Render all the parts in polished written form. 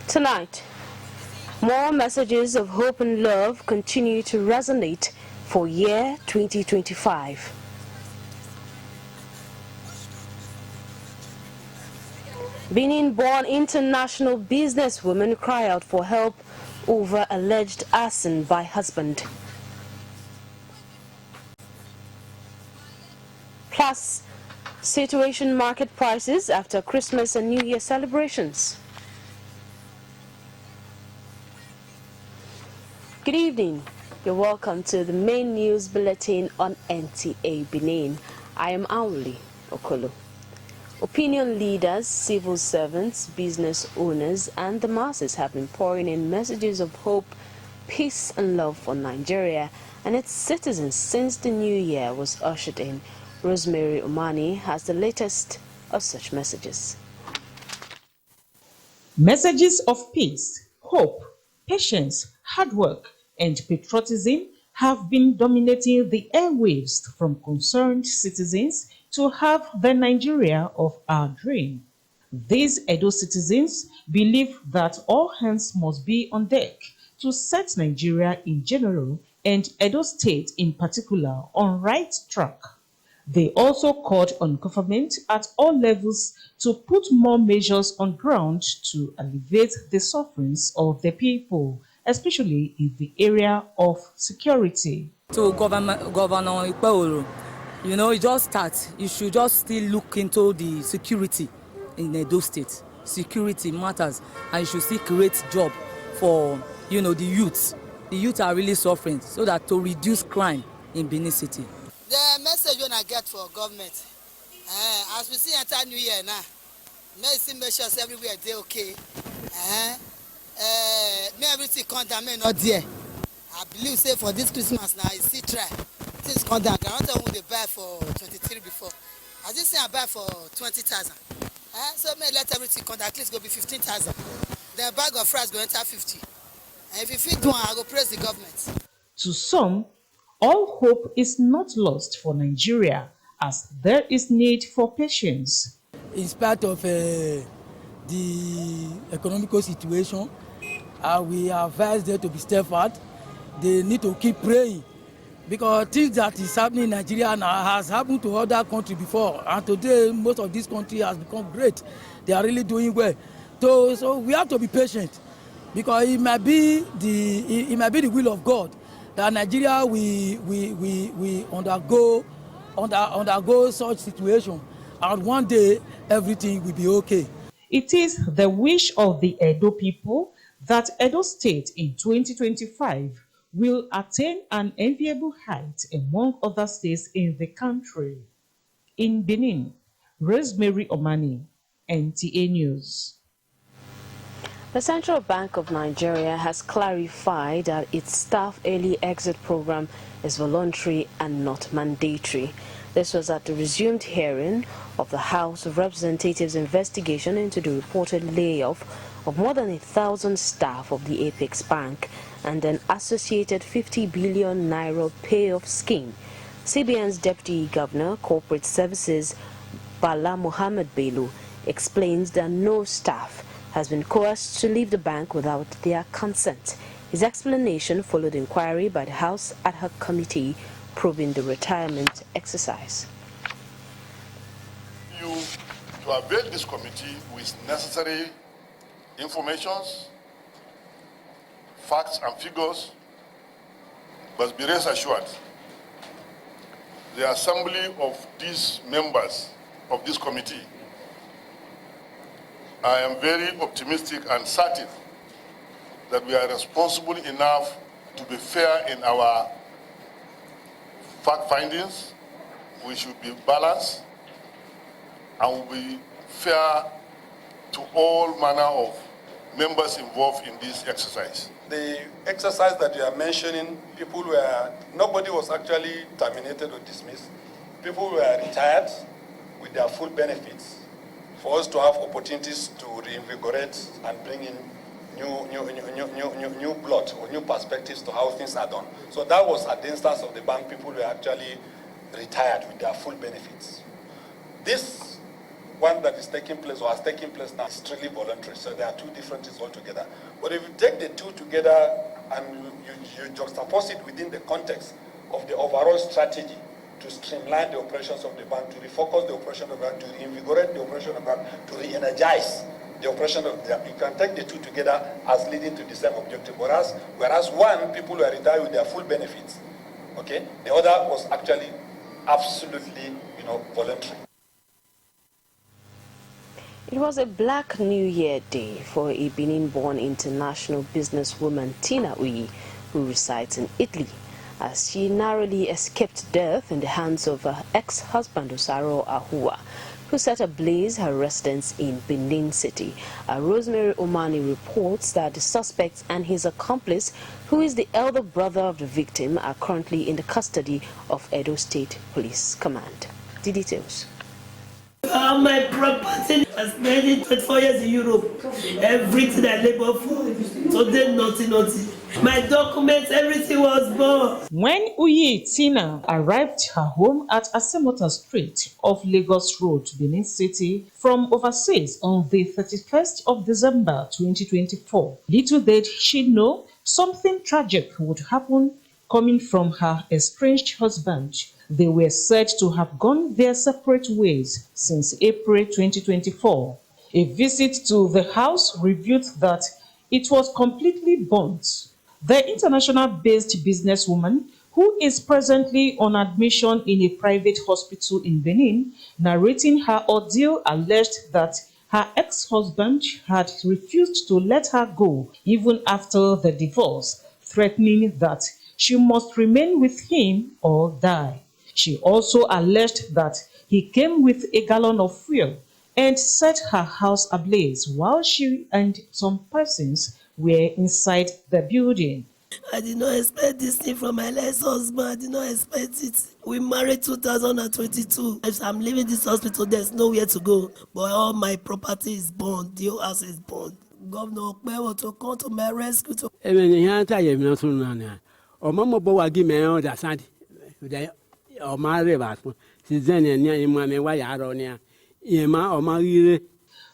Tonight, more messages of hope and love continue to resonate for year 2025. Benin-born international businesswoman cry out for help over alleged arson by husband. Plus, situation market prices after Christmas and New Year celebrations. Good evening. You're welcome to the main news bulletin on NTA Benin. I am Auli Okolo. Opinion leaders, civil servants, business owners, and the masses have been pouring in messages of hope, peace, and love for Nigeria and its citizens since the new year was ushered in. Rosemary Omani has the latest of such messages. Messages of peace, hope, patience, hard work, and patriotism have been dominating the airwaves from concerned citizens to have the Nigeria of our dream. These Edo citizens believe that all hands must be on deck to set Nigeria in general and Edo State in particular on right track. They also called on government at all levels to put more measures on ground to alleviate the sufferings of the people, especially in the area of security. To Governor Ipaolo, it just starts. You should just still look into the security in Edo State. Security matters, and you should still create job for the youths. The youths are really suffering, so that to reduce crime in Benin City. The message when I get for government, as we see enter New Year now, medicine measures everywhere they okay. Me everything come down, me not there. I believe say for this Christmas now, you see try things come down. I don't know who they buy for 23 before. I just say I buy for 20,000. So me let everything come down. At least go be 15,000. The bag of fries go enter 50. And if you fit one, I go praise the government. To some, all hope is not lost for Nigeria, as there is need for patience. In spite of the economical situation, we advise them to be steadfast. They need to keep praying, because things that is happening in Nigeria now has happened to other countries before, and today most of this country has become great. They are really doing well. So we have to be patient, because it might be the will of God that Nigeria we undergo such situation, and one day everything will be okay. It is the wish of the Edo people that Edo State in 2025 will attain an enviable height among other states in the country. In Benin, Rosemary Omani, NTA News. The Central Bank of Nigeria has clarified that its staff early exit program is voluntary and not mandatory. This was at the resumed hearing of the House of Representatives' investigation into the reported layoff of more than 1,000 staff of the Apex Bank and an associated 50 billion naira payoff scheme. CBN's Deputy Governor, Corporate Services, Bala Mohammed Bello, explains that no staff has been coerced to leave the bank without their consent. His explanation followed inquiry by the House Ad Hoc Committee probing the retirement exercise. To avail this committee with necessary informations, facts and figures, but be rest assured, the assembly of these members of this committee, I am very optimistic and certain that we are responsible enough to be fair in our fact findings. We should be balanced and will be fair to all manner of members involved in this exercise. The exercise that you are mentioning, nobody was actually terminated or dismissed. People were retired with their full benefits for us to have opportunities to reinvigorate and bring in new blood or new perspectives to how things are done. So that was at the instance of the bank. People were actually retired with their full benefits. This one that is taking place or has taken place now is strictly voluntary. So there are two different things altogether. But if you take the two together and you juxtapose it within the context of the overall strategy to streamline the operations of the bank, to refocus the operation of the bank, to reinvigorate the operation of the bank, to re-energize the operation of the bank, you can take the two together as leading to the same objective. Whereas one, people were retired with their full benefits, okay? The other was actually absolutely, voluntary. It was a Black New Year day for a Benin-born international businesswoman, Tina Uyi, who resides in Italy, as she narrowly escaped death in the hands of her ex-husband, Osaro Ahua, who set ablaze her residence in Benin City. Rosemary Omani reports that the suspect and his accomplice, who is the elder brother of the victim, are currently in the custody of Edo State Police Command. The details. My property, I spent it 24 years in Europe. Everything I labor for, today nothing. My documents, everything was born. When Uyi Tina arrived her home at Asemota Street off Lagos Road, Benin City, from overseas on the 31st of December 2024, little did she know something tragic would happen coming from her estranged husband. They were said to have gone their separate ways since April 2024. A visit to the house revealed that it was completely burnt. The international-based businesswoman, who is presently on admission in a private hospital in Benin, narrating her ordeal, alleged that her ex-husband had refused to let her go even after the divorce, threatening that she must remain with him or die. She also alleged that he came with a gallon of fuel and set her house ablaze while she and some persons were inside the building. I did not expect this thing from my last husband. I did not expect it. We married 2022. If I'm leaving this hospital, there's nowhere to go. But all my property is burned. The whole house is burned. Governor Okpewo to come to my rescue.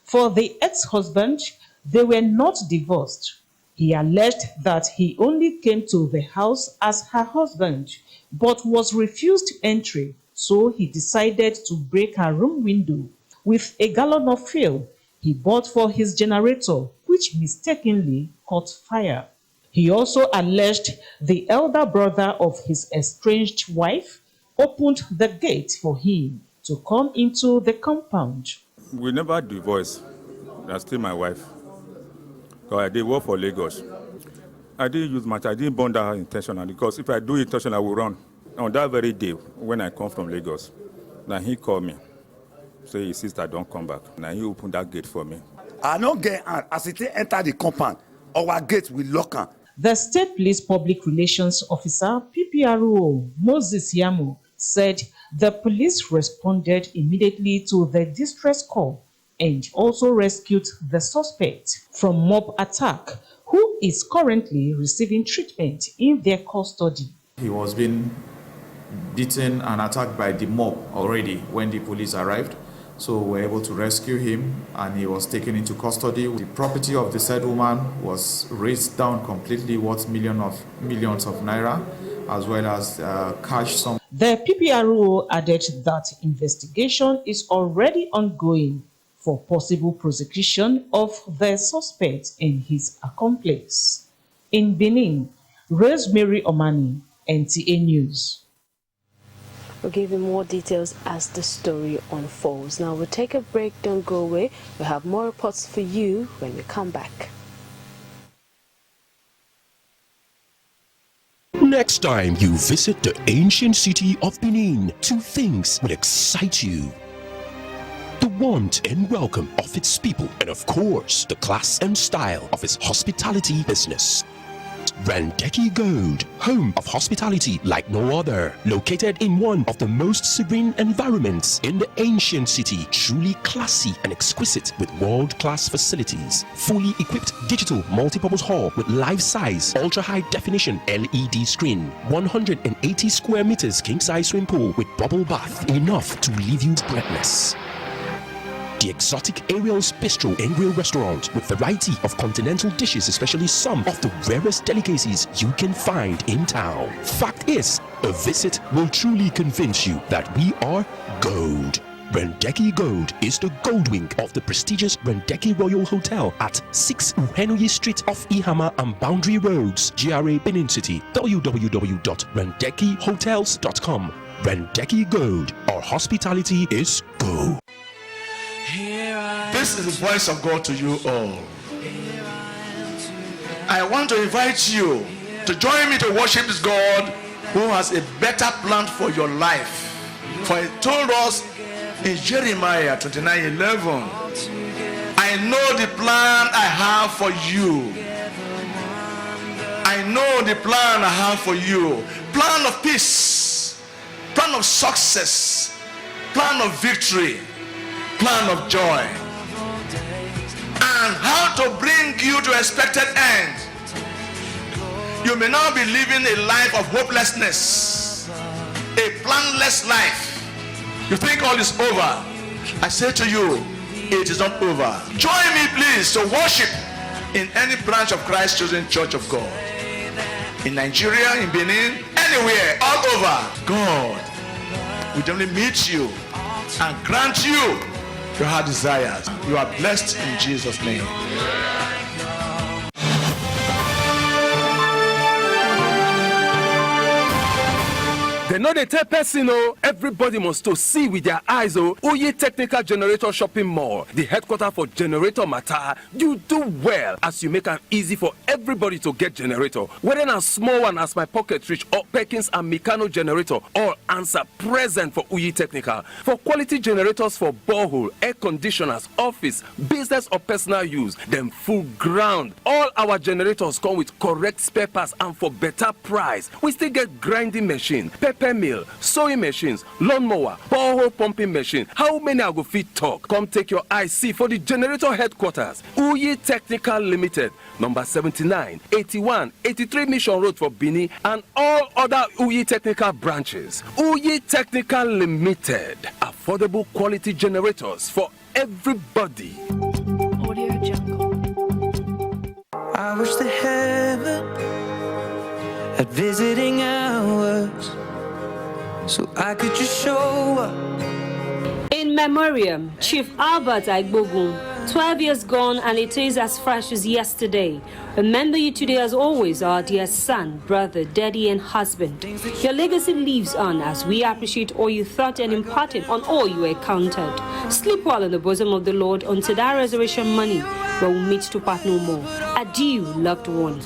For the ex-husband, they were not divorced. He alleged that he only came to the house as her husband, but was refused entry, so he decided to break her room window with a gallon of fuel he bought for his generator, which mistakenly caught fire. He also alleged the elder brother of his estranged wife opened the gate for him to come into the compound. We never divorced. That's still my wife. So I did work for Lagos. I didn't use much. I didn't bond her intentionally, because if I do it intentionally, I will run. On that very day, when I come from Lagos, now he called me, say his sister don't come back. Now he opened that gate for me. I don't get as it enter the compound, our gate will lock her. The State Police Public Relations Officer, PPRO, Moses Yamu, said the police responded immediately to the distress call and also rescued the suspect from mob attack, who is currently receiving treatment in their custody. He was being beaten and attacked by the mob already when the police arrived. So we were able to rescue him and he was taken into custody. The property of the said woman was razed down completely, worth millions of naira, as well as cash sum. The PPRO added that investigation is already ongoing for possible prosecution of the suspect and his accomplice. In Benin, Rosemary Omani, NTA News. We'll give you more details as the story unfolds. Now we'll take a break, don't go away. We'll have more reports for you when we come back. Next time you visit the ancient city of Benin, two things will excite you: the warmth and welcome of its people, and of course, the class and style of its hospitality business. Randeki Gold, home of hospitality like no other, located in one of the most serene environments in the ancient city, truly classy and exquisite with world-class facilities, fully equipped digital multipurpose hall with life-size, ultra-high definition LED screen, 180 square meters king-size swimming pool with bubble bath, enough to leave you breathless. the exotic Ariel's Bistro and Grill restaurant with variety of continental dishes, especially some of the rarest delicacies you can find in town. Fact is, a visit will truly convince you that we are gold. Rendeki Gold is the gold wing of the prestigious Rendeki Royal Hotel at 6 Uhenoyi Street off Ihama and Boundary Roads, GRA Benin City. www.rendekihotels.com. Rendeki Gold. Our hospitality is gold. This is the voice of God to you all. I want to invite you to join me to worship this God who has a better plan for your life. For he told us in Jeremiah 29:11, I know the plan I have for you. I know the plan I have for you. Plan of peace, plan of success, plan of victory, plan of joy, and how to bring you to expected end. You may now be living a life of hopelessness, a planless life. You think all is over. I say to you, it is not over. Join me please to worship in any branch of Christ Chosen Church of God. In Nigeria, in Benin, anywhere, all over. God will definitely meet you and grant you your heart desires. You are blessed in Jesus' name. They know they tell person, everybody must to see with their eyes. Uyi Technical Generator Shopping Mall, the headquarters for generator matter. You do well as you make it easy for everybody to get generator. Whether a small one as my pocket reach or Perkins and Meccano generator, all answer present for Uyi Technical. For quality generators for borehole, air conditioners, office, business or personal use, them full ground. All our generators come with correct spare parts and for better price. We still get grinding machine, pepper mill, sewing machines, lawnmower, borehole pumping machine. How many I go fit talk? Come take your eye see for the generator headquarters. Uyi Technical Limited, number 79, 81, 83 Mission Road for Benin and all other Uyi Technical branches. Uyi Technical Limited, affordable quality generators for everybody. Audio Jungle. I wish the heaven had visiting hours, so I could just show up. In memoriam, Chief Albert Aigbogun, 12 years gone and it is as fresh as yesterday. Remember you today as always, our dear son, brother, daddy and husband. Your legacy lives on as we appreciate all you thought and imparted on all you encountered. Sleep well in the bosom of the Lord until that resurrection money where we'll meet to part no more. Adieu, loved one.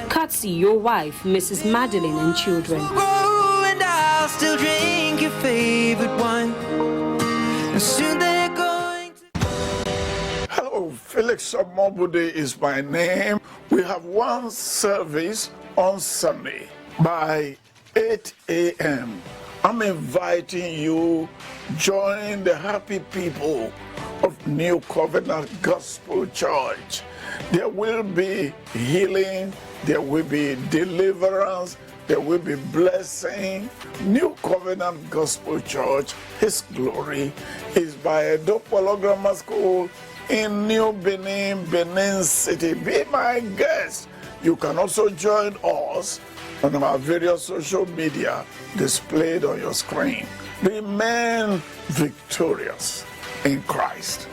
Curtsy, your wife, Mrs. Madeline and children. And I'll still drink your favorite wine. And soon they're going to... Hello, Felix Omobude is my name. We have one service on Sunday by 8 a.m. I'm inviting you join the happy people of New Covenant Gospel Church. There will be healing, there will be deliverance, there will be blessing. New Covenant Gospel Church, His glory is by Edopolo Grammar School in New Benin, Benin City. Be my guest. You can also join us on our various social media displayed on your screen. Remain victorious in Christ.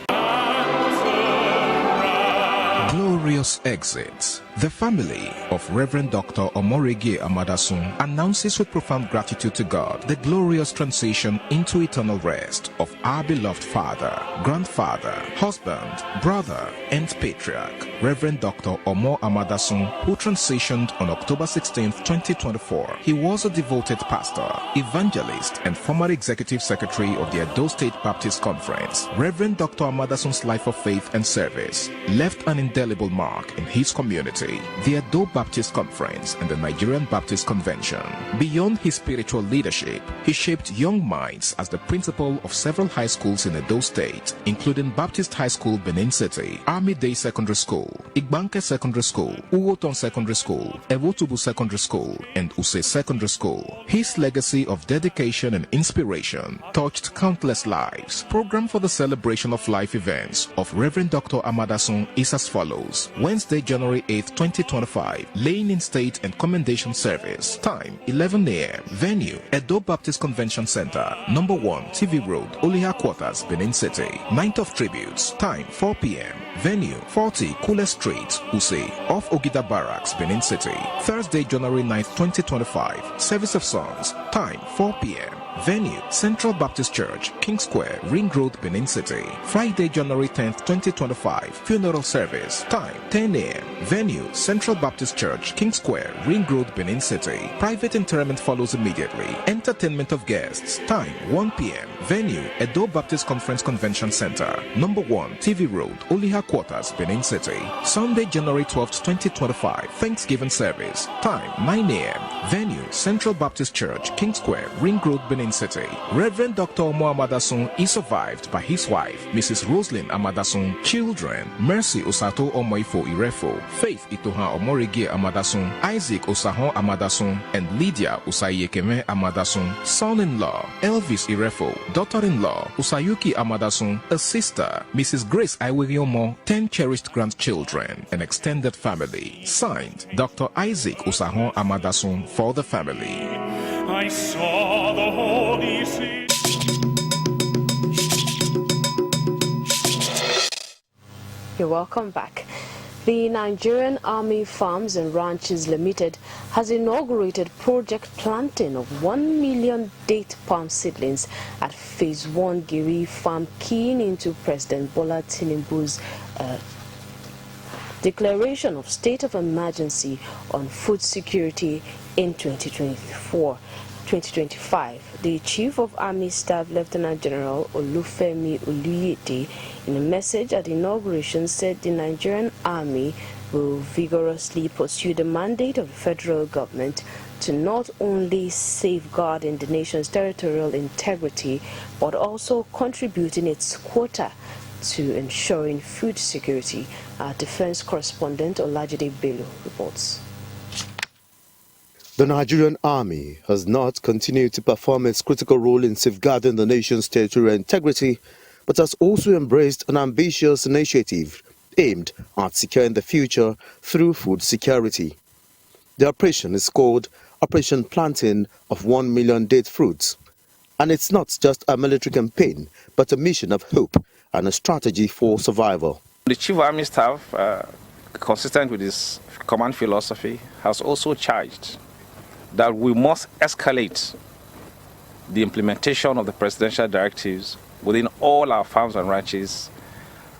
Glorious exit. The family of Reverend Dr. Omorege Amadasun announces with profound gratitude to God the glorious transition into eternal rest of our beloved father, grandfather, husband, brother, and patriarch, Reverend Dr. Omo Amadasun, who transitioned on October 16, 2024. He was a devoted pastor, evangelist, and former executive secretary of the Edo State Baptist Conference. Reverend Dr. Amadasun's life of faith and service left an indelible mark in his community. City, the Edo Baptist Conference, and the Nigerian Baptist Convention. Beyond his spiritual leadership, he shaped young minds as the principal of several high schools in Edo State, including Baptist High School, Benin City, Army Day Secondary School, Igbanke Secondary School, Uwoton Secondary School, Ewotubu Secondary School, and Use Secondary School. His legacy of dedication and inspiration touched countless lives. Program for the celebration of life events of Reverend Dr. Amadasun is as follows. Wednesday, January 8, 2025, laying in state and commendation service. Time 11 a.m. Venue Edo Baptist Convention Center, number 1 TV Road, Oliha Quarters, Benin City. Night of tributes. Time 4 p.m. Venue 40 Kule Street, Use, off Ogida Barracks, Benin City. Thursday, January 9, 2025, service of songs. Time 4 p.m. Venue Central Baptist Church, King Square, Ring Road, Benin City. Friday, January 10th, 2025, funeral service. Time 10 a.m. Venue Central Baptist Church, King Square, Ring Road, Benin City. Private interment follows immediately. Entertainment of guests. Time 1 p.m. Venue Edo Baptist Conference Convention Center, number 1 TV Road, Oliha Quarters, Benin City. Sunday, January 12th, 2025, Thanksgiving service. Time 9 a.m. Venue Central Baptist Church, King Square, Ring Road, Benin City. Reverend Dr. Omo Amadasun is survived by his wife, Mrs. Roslyn Amadasun, children, Mercy Osato Omoifo Irefo, Faith Itoha Omorige Amadasun, Isaac Osahon Amadasun, and Lydia Usayekeme Amadasun, son-in-law, Elvis Irefo, daughter-in-law, Usayuki Amadasun, a sister, Mrs. Grace Iwiriomo, 10 cherished grandchildren, and extended family. Signed, Dr. Isaac Osahon Amadasun, for the family. I saw the Holy City. You're welcome back. The Nigerian Army Farms and Ranches Limited has inaugurated project planting of 1 million date palm seedlings at Phase 1 Giri Farm, keying into President Bola Tinubu's declaration of state of emergency on food security in 2025. The Chief of Army Staff, Lieutenant General Olufemi Oluyede, in a message at the inauguration, said the Nigerian Army will vigorously pursue the mandate of the federal government to not only safeguarding the nation's territorial integrity, but also contributing its quota to ensuring food security. Our defense correspondent Olajide Bello reports. The Nigerian Army has not continued to perform its critical role in safeguarding the nation's territorial integrity, but has also embraced an ambitious initiative aimed at securing the future through food security. The operation is called Operation Planting of 1 million date fruits, and it's not just a military campaign, but a mission of hope and a strategy for survival. The Chief of Army Staff, consistent with his command philosophy, has also charged that we must escalate the implementation of the presidential directives within all our farms and ranches,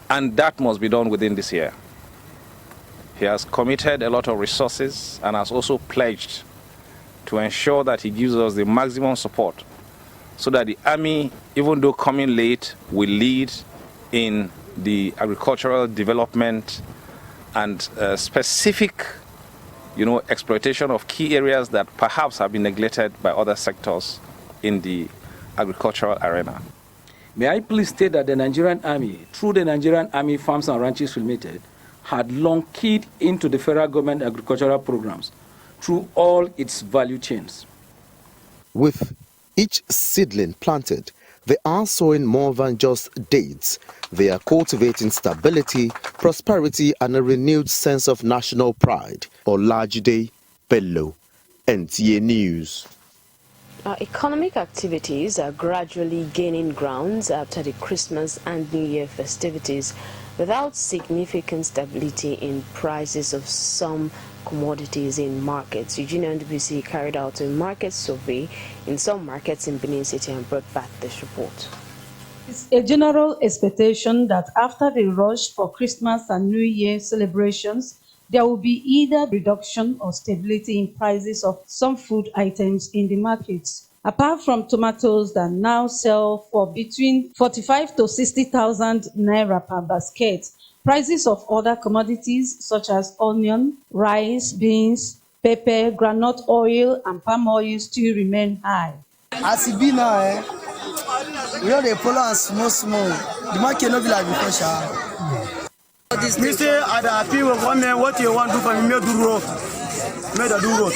and that must be done within this year. He has committed a lot of resources and has also pledged to ensure that he gives us the maximum support so that the Army, even though coming late, will lead in the agricultural development and specific exploitation of key areas that perhaps have been neglected by other sectors in the agricultural arena. May I please state that the Nigerian Army, through the Nigerian Army Farms and Ranches Limited, had long keyed into the federal government agricultural programs through all its value chains. With each seedling planted, they are sowing more than just dates. They are cultivating stability, prosperity, and a renewed sense of national pride. Olajide Bello, NTA News. Economic activities are gradually gaining grounds after the Christmas and New Year festivities, without significant stability in prices of some commodities in markets. Eugenia NDBC carried out a market survey in some markets in Benin City and brought back this report. It's a general expectation that after the rush for Christmas and New Year celebrations, there will be either reduction or stability in prices of some food items in the markets. Apart from tomatoes that now sell for between 45 to 60,000 naira per basket, prices of other commodities such as onion, rice, beans, pepper, groundnut oil, and palm oil still remain high. As it be now, we know they follow us small. The market no be like before, sha. Mister, I appeal with one man. What you want to do for me? Me do road. Me do road.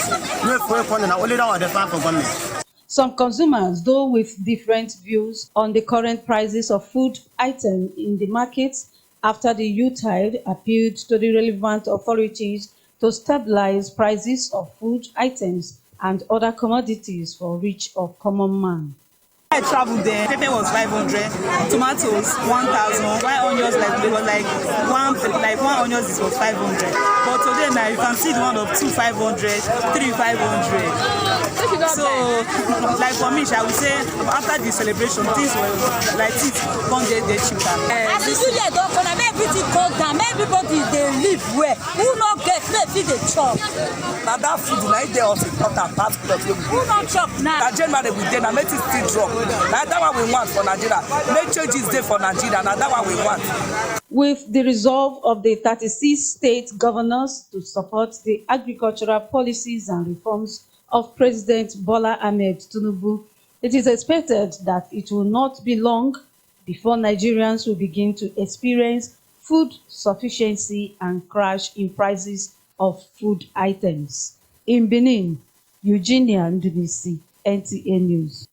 Me for one and only that the plan for government. Some consumers, though with different views on the current prices of food items in the markets after the U-tide, appealed to the relevant authorities to stabilize prices of food items and other commodities for reach of common man. I traveled there. Pepper was 500, tomatoes 1,000. While onions one onions was 500. But today now you can see the one of 2,500, 3,500. So like for me, I would say after the celebration, things were like this. One day they cheaper. As you do here, don't come and everything cold down. Everybody they live where who not get maybe they chop. Now that food like they also important part of the who not chop now. Generally we then make it still drop. Now that one we want for Nigeria. Make changes there for Nigeria. Now that one we want. With the resolve of the 36 state governors to support the agricultural policies and reforms of President Bola Ahmed Tinubu, it is expected that it will not be long before Nigerians will begin to experience food sufficiency and crash in prices of food items. In Benin, Eugenia Ndubisi, NTA News.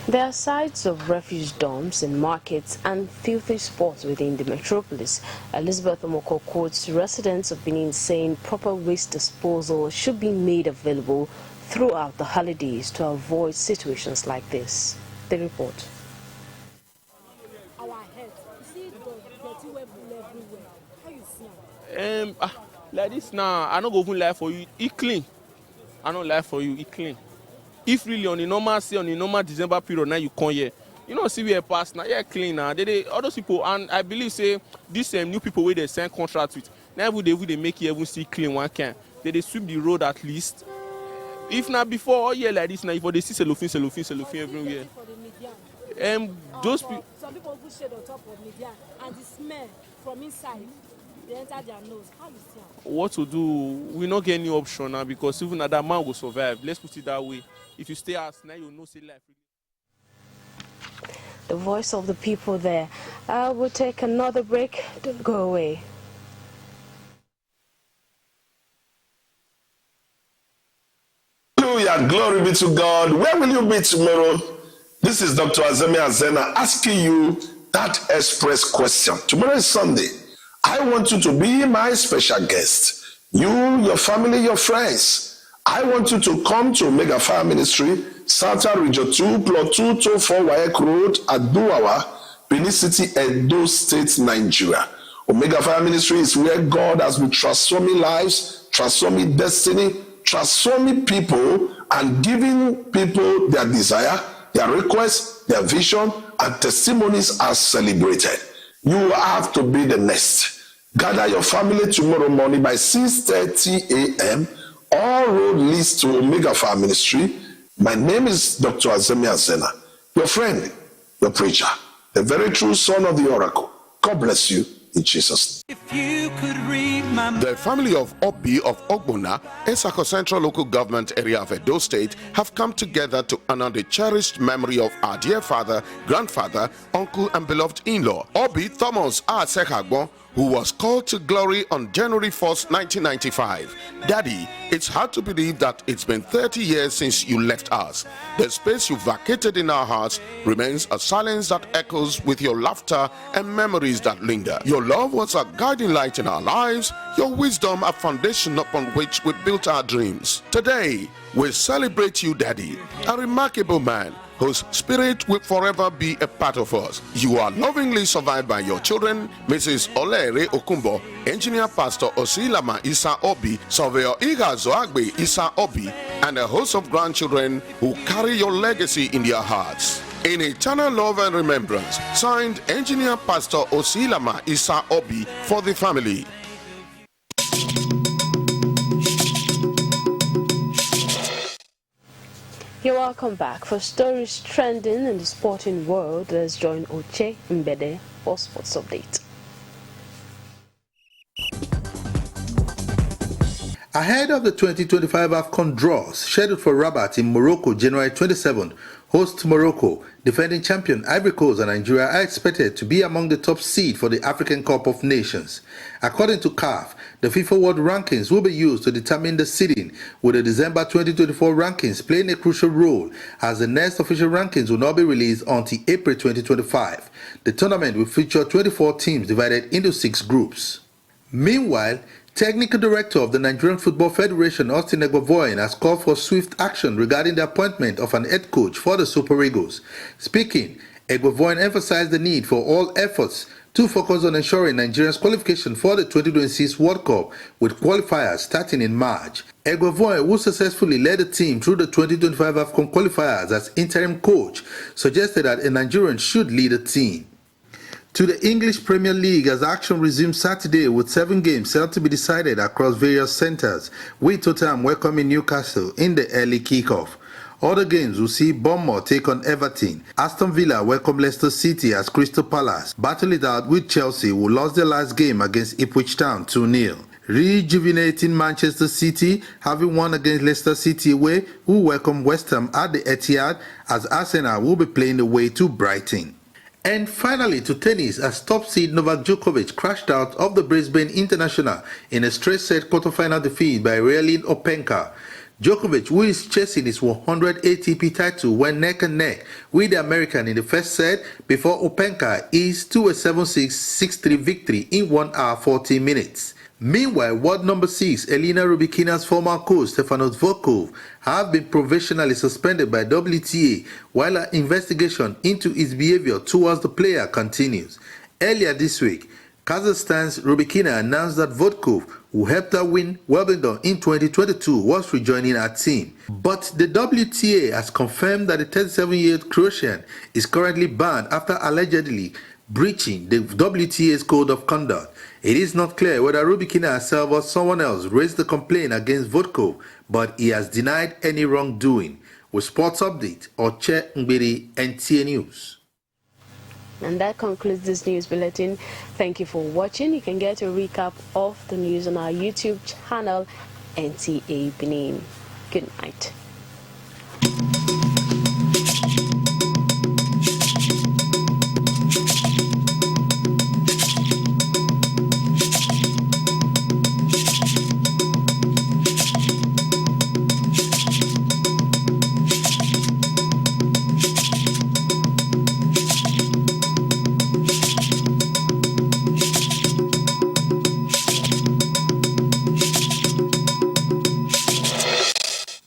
There are sites of refuse dumps in markets and filthy spots within the metropolis. Elizabeth Omoko quotes residents of Benin saying proper waste disposal should be made available throughout the holidays to avoid situations like this. The report. Like this now, I don't go even lie for you. It clean. I don't lie for you. It clean. If really on the normal December period now you come here, you know see where pass now, yeah clean now. All those people, and I believe say these new people where they sign contract with, now they make you even see clean one can. They sweep the road at least. If not before all year like this now, if they see cellophane everywhere. Those people. Some people who shade on top of median and the smell from inside. They enter their nose. How you see them? What to do? We not get any option now because even that man will survive. Let's put it that way. If you stay out now, you know say life. The voice of the people there. We'll take another break. Don't go away. Hallelujah, glory be to God. Where will you be tomorrow? This is Dr. Azemi Azena asking you that express question. Tomorrow is Sunday. I want you to be my special guest. You, your family, your friends. I want you to come to Omega Fire Ministry, Southern Region 2, Plot 224 Wayek Road, Aduawa, Benin City, Edo State, Nigeria. Omega Fire Ministry is where God has been transforming lives, transforming destiny, transforming people, and giving people their desire, their requests, their vision, and testimonies are celebrated. You have to be the next. Gather your family tomorrow morning by 6:30 a.m. All road leads to Omega Fire Ministry. My name is Dr. Azemi Azena, your friend, your preacher, the very true son of the oracle. God bless you in Jesus' name. If you could read my mind. The family of Obi of Ogbona, Esako Central Local Government Area of Edo State, have come together to honor the cherished memory of our dear father, grandfather, uncle, and beloved in-law, Obi Thomas Asekagbo, who was called to glory on January 1st, 1995. Daddy, it's hard to believe that it's been 30 years since you left us. The space you vacated in our hearts remains a silence that echoes with your laughter and memories that linger. Your love was a guiding light in our lives, your wisdom a foundation upon which we built our dreams. Today, we celebrate you, Daddy, a remarkable man whose spirit will forever be a part of us. You are lovingly survived by your children, Mrs. Olere Okumbo, Engineer Pastor Osilama Isa Obi, Surveyor Iga Zoagbe Isa Obi, and a host of grandchildren who carry your legacy in their hearts. In eternal love and remembrance, signed Engineer Pastor Osilama Isa Obi for the family. You're welcome back. For stories trending in the sporting world, let's join Oche Mbede for Sports Update. Ahead of the 2025 AFCON draws scheduled for Rabat in Morocco January 27, host Morocco, defending champion Ivory Coast and Nigeria are expected to be among the top seed for the African Cup of Nations. According to CAF, the FIFA World Rankings will be used to determine the seeding, with the December 2024 rankings playing a crucial role, as the next official rankings will not be released until April 2025. The tournament will feature 24 teams divided into 6 groups. Meanwhile, Technical Director of the Nigerian Football Federation, Austin Egbovoin, has called for swift action regarding the appointment of an head coach for the Super Eagles. Speaking, Egbovoin emphasized the need for all efforts to focus on ensuring Nigeria's qualification for the 2026 World Cup, with qualifiers starting in March. Egbovoin, who successfully led the team through the 2025 AFCON qualifiers as interim coach, suggested that a Nigerian should lead the team. To the English Premier League, as action resumes Saturday with 7 games set to be decided across various centres, with Tottenham welcoming Newcastle in the early kickoff. Other games will see Bournemouth take on Everton, Aston Villa welcome Leicester City as Crystal Palace battle it out with Chelsea, who lost their last game against Ipswich Town 2-0. Rejuvenating Manchester City, having won against Leicester City away, who welcome West Ham at the Etihad, as Arsenal will be playing away to Brighton. And finally, to tennis, as top seed Novak Djokovic crashed out of the Brisbane International in a straight-set quarter-final defeat by Relin Openka. Djokovic, who is chasing his 100 ATP title, went neck and neck with the American in the first set before Openka eased to a 7-6, 6-3 victory in 1 hour 40 minutes. Meanwhile, world number 6, Elena Rybakina's former coach Stefanos Volkov have been provisionally suspended by WTA while an investigation into his behavior towards the player continues. Earlier this week, Kazakhstan's Rybakina announced that Volkov, who helped her win Wimbledon in 2022, was rejoining her team. But the WTA has confirmed that the 37-year-old Croatian is currently banned after allegedly breaching the WTA's code of conduct. It is not clear whether Rybakina herself or someone else raised the complaint against Volkov, but he has denied any wrongdoing. With Sports Update, Oche Mbiri, NTA News. And that concludes this news bulletin. Thank you for watching. You can get a recap of the news on our YouTube channel, NTA Benin. Good night.